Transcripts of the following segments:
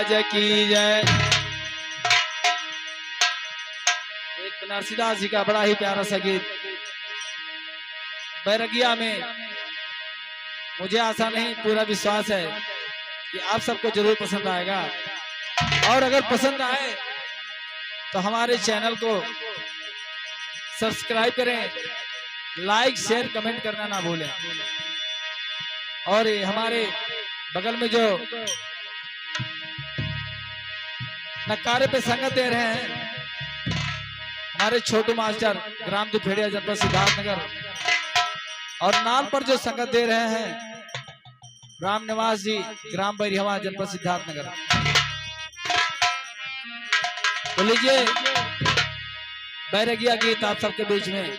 महाराज की जय। एक नरसिंहदास जी का बड़ा ही प्यारा सा गीत बैरगिया में, मुझे आशा नहीं पूरा विश्वास है कि आप सबको जरूर पसंद आएगा। और अगर पसंद आए तो हमारे चैनल को सब्सक्राइब करें, लाइक शेयर कमेंट करना ना भूलें। और ये हमारे बगल में जो नक्कारे पे संगत दे रहे हैं हमारे छोटू मास्टर, ग्राम दुफेड़िया, जनपद सिद्धार्थनगर, और नाल पर जो संगत दे रहे हैं राम निवास जी, ग्राम बैरिहवा, जनपद सिद्धार्थनगर। तो लीजिए बैरगिया गीत आप सबके बीच में।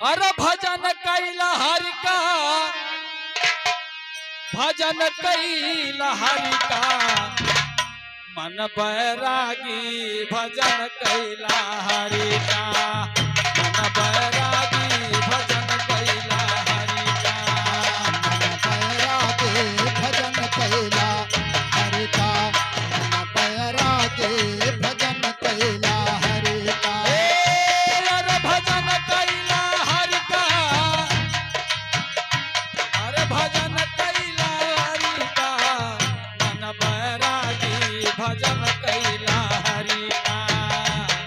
अरे भजन कैला हरि का, भजन कैला हरि का, मन बैरागी भजन कैला हरि का, मन बैरागी भजन कैला हरि का, मन बैरागी भजन कैला हरि का, मन बैरागी भजन कैला हरि का। अरे भजन कैला हरि का, अरे भजन कैला हरि का, मन बैरागी भजन कैला हरि का,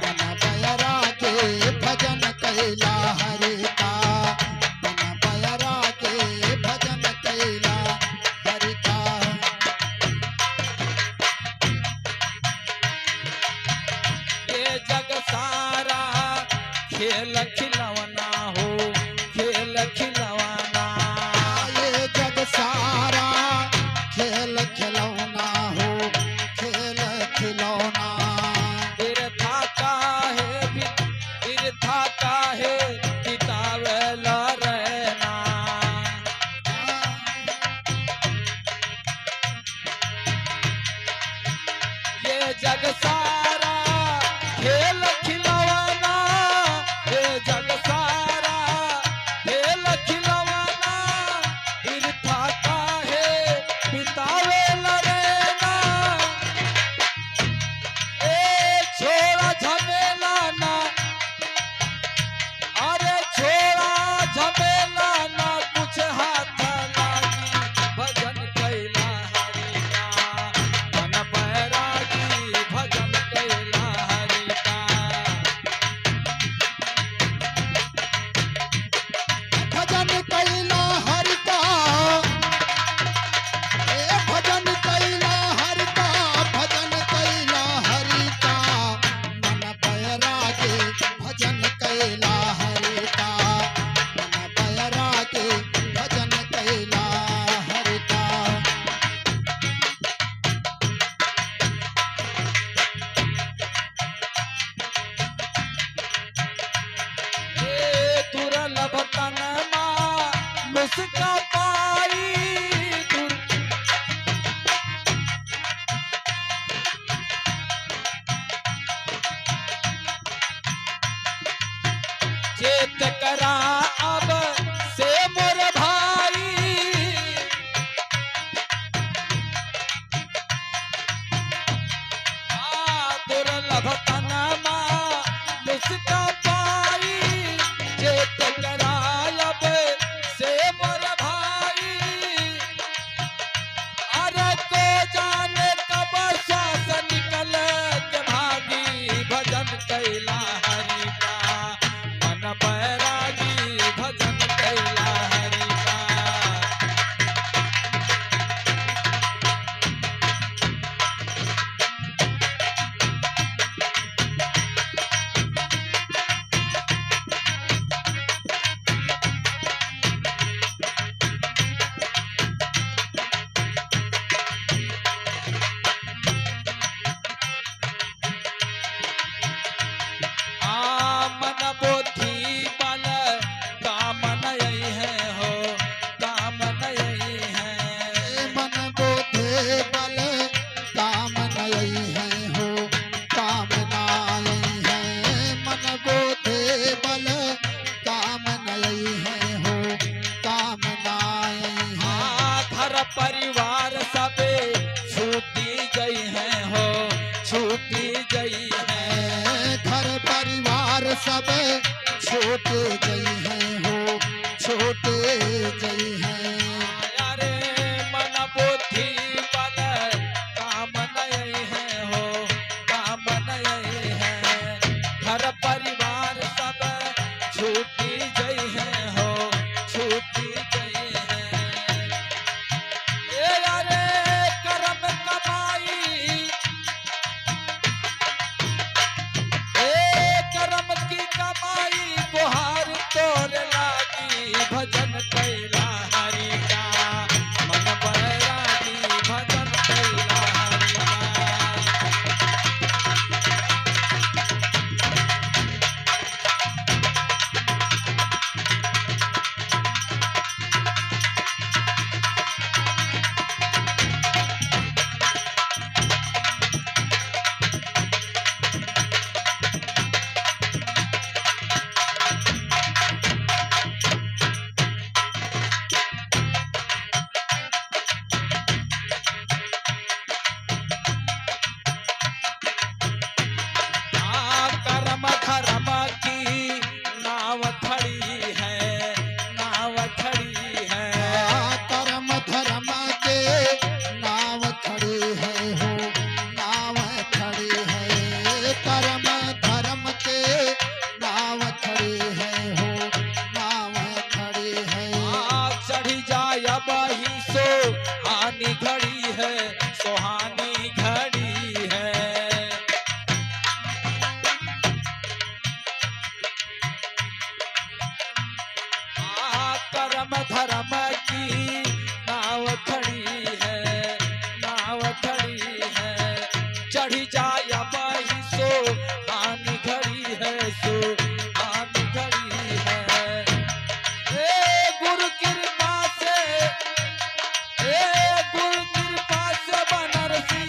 मन बैरागी भजन कैला हरि का, मन बैरागी भजन कैला हरि का। ये जग सारा खेल खिलौना हो, खेल खिलौना, ये जग सारा खेल खिलौना हो, खेल खिलौना। बिरथा काहे बितावेला रहना, ये जग सारा खेल खिलौना, ये जग सारा खेल खिलौना, बिरथा काहे बितावेला रहना। ए छोड़ा झमेला ना, अरे छोड़ा झमेला ना, कुछ हाथ लागी भजन कैला हरि का, मन बैरागी भजन कैला परिवार सब छूटी गई हैं हो, छूटी गई हैं। घर परिवार सब छूट गई हैं हो, छूट गई हैं। अरे मन बुद्धि बल काम नहीं है हो, काम नहीं है। घर परिवार सब छूटी गई हैं हो, छूटी गई हैं। ए अरे कर्म कमाई, ए कर्म की कमाई गुहार तोर लागी, भजन कैला हरि का मन बैरागी, भजन कैला हरि का। कर्म धर्म की नाव खड़ी है, नाव खड़ी है। कर्म धर्म के नाव खड़ी है हो, नाव खड़ी है। कर्म धर्म के नाव खड़ी है हो, नाव खड़ी है। चढ़ी जाय बही सो हानि घड़ी है, सोहानी घड़ी है। कर्म धर्म की नाव खड़ी है, नाव खड़ी है। चढ़ी जाय बही सो हानि घड़ी है, सो हानि घड़ी है। ए गुरु कृपा से, ए गुरु कृपा से बनरसी,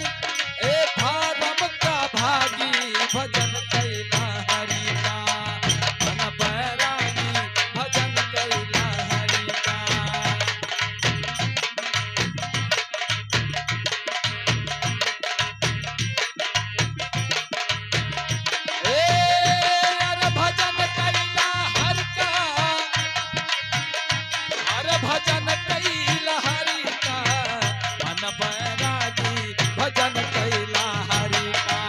ए धर्म का भागी, भजन कैला हरि का मन बैरागी, भजन कैला हरि का। ए अरे भजन कैला हरि का, अरे भजन कैला हरि का मन बैरागी, भजन कैला हरि का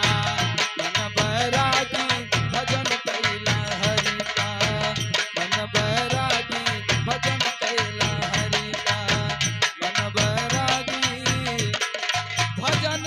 मन बैरागी, भजन कैला हरि का मन बैरागी, भजन कैला हरि का मन बैरागी, भजन